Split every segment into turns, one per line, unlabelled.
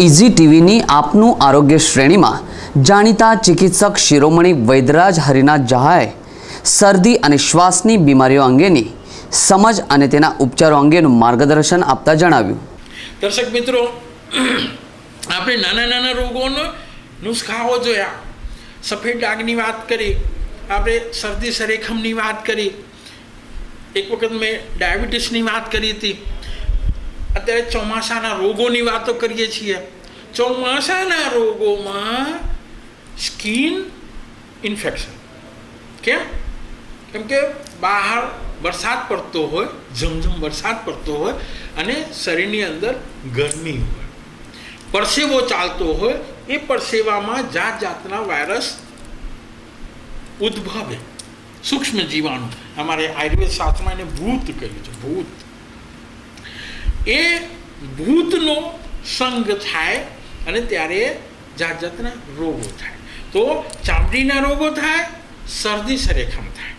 Easy ટીવીની આપનું આરોગ્ય શ્રેણીમાં જાણીતા ચિકિત્સક શિરોમણી વૈદ્યરાજ હરિનાથ જહાએ શરદી અને શ્વાસની બીમારીઓ અંગેની સમજ અને તેના ઉપચારો અંગેનું માર્ગદર્શન આપતા જણાવ્યું.
દર્શક મિત્રો, આપણે નાના નાના રોગોનો નુસ્ખાઓ જોયા. સફેદ ડાઘની વાત કરી, આપણે શરદી સરેખમની વાત કરી, એક વખત મેં ડાયાબિટીસની વાત કરી હતી. અત્યારે ચોમાસાના રોગોની વાતો કરીએ છીએ. ચોમાસાના રોગોમાં સ્કિન ઇન્ફેક્શન. કેમ કે બહાર વરસાદ પડતો હોય, ઝમઝમ વરસાદ પડતો હોય અને શરીરની અંદર ગરમી હોય, પરસેવો ચાલતો હોય, એ પરસેવામાં જાત જાતના વાયરસ ઉદ્ભવે, સૂક્ષ્મ જીવાણુ. અમારે આયુર્વેદ શાસ્ત્રમાં એને ભૂત કહ્યું છે. ભૂત એ ભૂતનો સંગ થાય અને ત્યારે જાત જાતના રોગો થાય. તો ચામડીના રોગો થાય, શરદી સરેખમ થાય.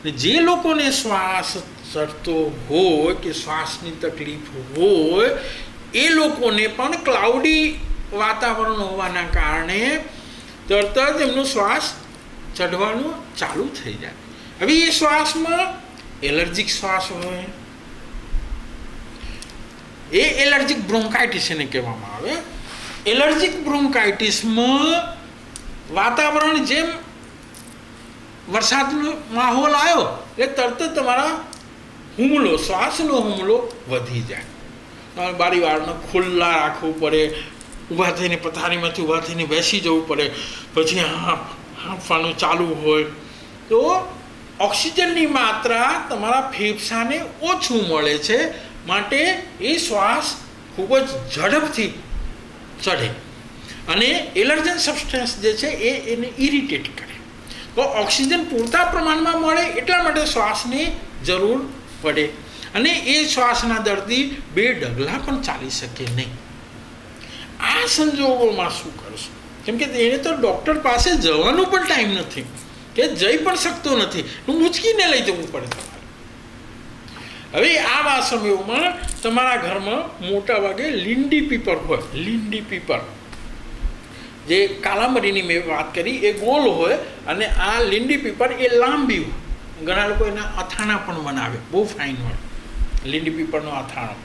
અને જે લોકોને શ્વાસ ચડતો હોય કે શ્વાસની તકલીફ હોય એ લોકોને પણ ક્લાઉડી વાતાવરણ હોવાના કારણે તરત જ એમનો શ્વાસ ચઢવાનું ચાલુ થઈ જાય. હવે એ શ્વાસમાં એલર્જીક શ્વાસ હોય, એ એલર્જીક બ્રોન્કાઇટિસ એને કહેવામાં આવે. એલર્જીક બ્રોન્કાઇટિસમાં વાતાવરણ જેમ વરસાદનો માહોલ આવ્યો એટલે તરત જ તમારા હુમલો, શ્વાસનો હુમલો વધી જાય. તમારે બારીવાળને ખુલ્લા રાખવું પડે, ઊભા થઈને પથારીમાંથી ઊભા થઈને બેસી જવું પડે, પછી હાંફવાનું ચાલુ હોય તો ઓક્સિજનની માત્રા તમારા ફેફસાને ઓછું મળે છે, માટે એ શ્વાસ ખૂબ જ ઝડપથી ચઢે અને એલર્જન સબસ્ટન્સ જે છે એને ઇરિટેટ કરે. તો ઓક્સિજન પૂરતા પ્રમાણમાં મળે એટલા માટે શ્વાસની જરૂર પડે અને એ શ્વાસના દર્દી 2 ડગલા પણ ચાલી શકે નહીં. આ સંજોગોમાં શું કરશું? કેમ કે એને તો ડૉક્ટર પાસે જવાનો પણ ટાઈમ નથી કે જઈ પણ શકતો નથી, ઉંચકીને લઈ જવું પડે તમારે. હવે આવા સમયોમાં તમારા ઘરમાં મોટા ભાગે લીંડી પીપર હોય. લીંડી પીપર જે કાલામરીની મેં વાત કરી એ ગોલ હોય અને આ લીંડી પીપર એ લાંબી હોય. ઘણા લોકો એના અથાણા પણ બનાવે, બહુ ફાઇન હોય લીંડી પીપરનો અથાણો.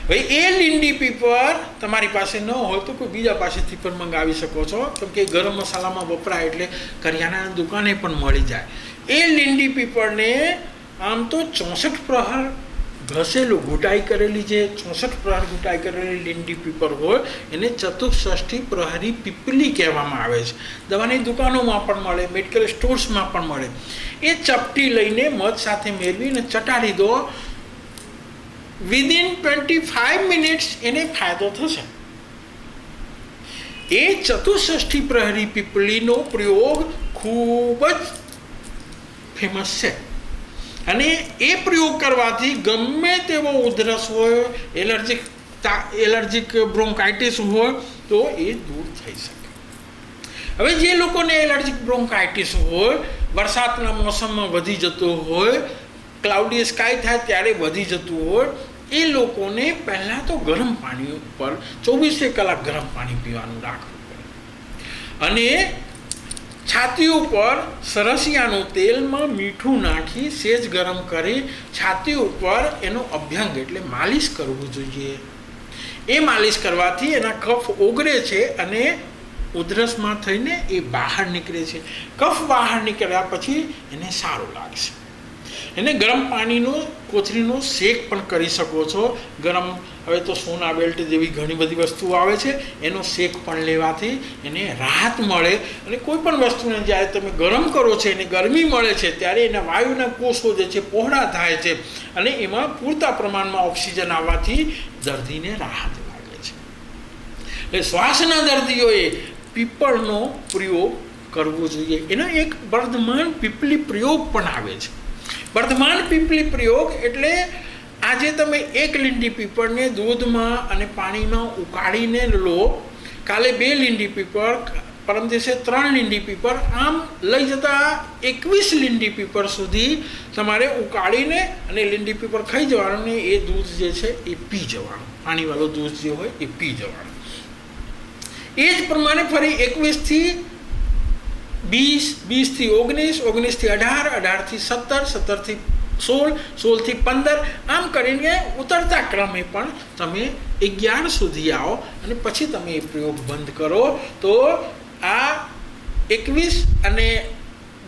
હવે એ લીંડી પીપર તમારી પાસે ન હોય તો કોઈ બીજા પાસેથી પણ મંગાવી શકો છો, કેમ કે ગરમ મસાલામાં વપરાય એટલે કરિયાણાની દુકાને પણ મળી જાય. એ લીંડી પીપરને આમ તો 64 પ્રહર ઘસેલું, ઘૂંટાઈ કરેલી, જે 64 પ્રહર ઘૂંટાઈ કરેલી લીંડી પીપર હોય એને ચતુષ્ષષ્ઠી પ્રહરી પીપલી કહેવામાં આવે છે. દવાની દુકાનોમાં પણ મળે, મેડિકલ સ્ટોર્સમાં પણ મળે. એ ચપટી લઈને મધ સાથે મેળવીને ચટાડી દો, વિધિન 25 મિનિટ્સ એને ફાયદો થશે. એ ચતુષ્ષષ્ઠી પ્રહરી પીપલીનો પ્રયોગ ખૂબ જ ફેમસ છે અને એ પ્રયોગ કરવાથી ગમે તેવો ઉધરસ હોય, એલર્જીક બ્રોન્કાઇટિસ હોય તો એ દૂર થઈ શકે. હવે જે લોકોને એલર્જીક બ્રોન્કાઇટિસ હોય, વરસાદના મોસમમાં વધી જતો હોય, ક્લાઉડી સ્કાય થાય ત્યારે વધી જતું હોય, એ લોકોને પહેલાં તો ગરમ પાણી ઉપર 24 કલાક ગરમ પાણી પીવાનું રાખવું પડે અને છાતી ઉપર સરસિયાનું તેલમાં મીઠું નાખી સેજ ગરમ કરી છાતી ઉપર એનો અભ્યંગ એટલે માલિશ કરવું જોઈએ. એ માલિશ કરવાથી એના કફ ઓગળે છે અને ઉધરસમાં થઈને એ બહાર નીકળે છે. કફ બહાર નીકળ્યા પછી એને સારું લાગશે. એને ગરમ પાણીનો કોથળીનો શેક પણ કરી શકો છો. ગરમ, હવે તો સોના બેલ્ટ જેવી ઘણી બધી વસ્તુઓ આવે છે, એનો શેક પણ લેવાથી એને રાહત મળે. અને કોઈ પણ વસ્તુને જ્યારે તમે ગરમ કરો છો, એને ગરમી મળે છે ત્યારે એના વાયુના કોષો જે છે પહોળા થાય છે અને એમાં પૂરતા પ્રમાણમાં ઓક્સિજન આવવાથી દર્દીને રાહત લાગે છે. એટલે શ્વાસના દર્દીઓએ પીપળનો પ્રયોગ કરવો જોઈએ. એનો એક વર્ધમાન પીપલી પ્રયોગ પણ આવે છે. વર્ધમાન પીપલી પ્રયોગ એટલે આજે તમે 1 લીંડી પીપળને દૂધમાં અને પાણીમાં ઉકાળીને લો, કાલે 2 લીંડી પીપળ, પરમ દિવસે 3 લીંડી પીપળ, આમ લઈ જતા 21 લીંડી પીપળ સુધી તમારે ઉકાળીને અને લીંડી પીપળ ખાઈ જવાનું ને એ દૂધ જે છે એ પી જવાનું. પાણીવાળું દૂધ જે હોય એ પી જવાનું. એ જ પ્રમાણે ફરી 21થી 20, 20થી 19, 19થી 18, 18થી 17, 17થી 16, 16થી 15, આમ કરીને ઉતરતા ક્રમે પણ તમે 11 સુધી આવો અને પછી તમે એ પ્રયોગ બંધ કરો તો આ 21 અને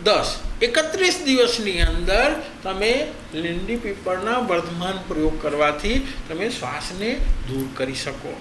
10, 31 દિવસની અંદર તમે લીંડી પીપળના વર્ધમાન પ્રયોગ કરવાથી તમે શ્વાસને દૂર કરી શકો.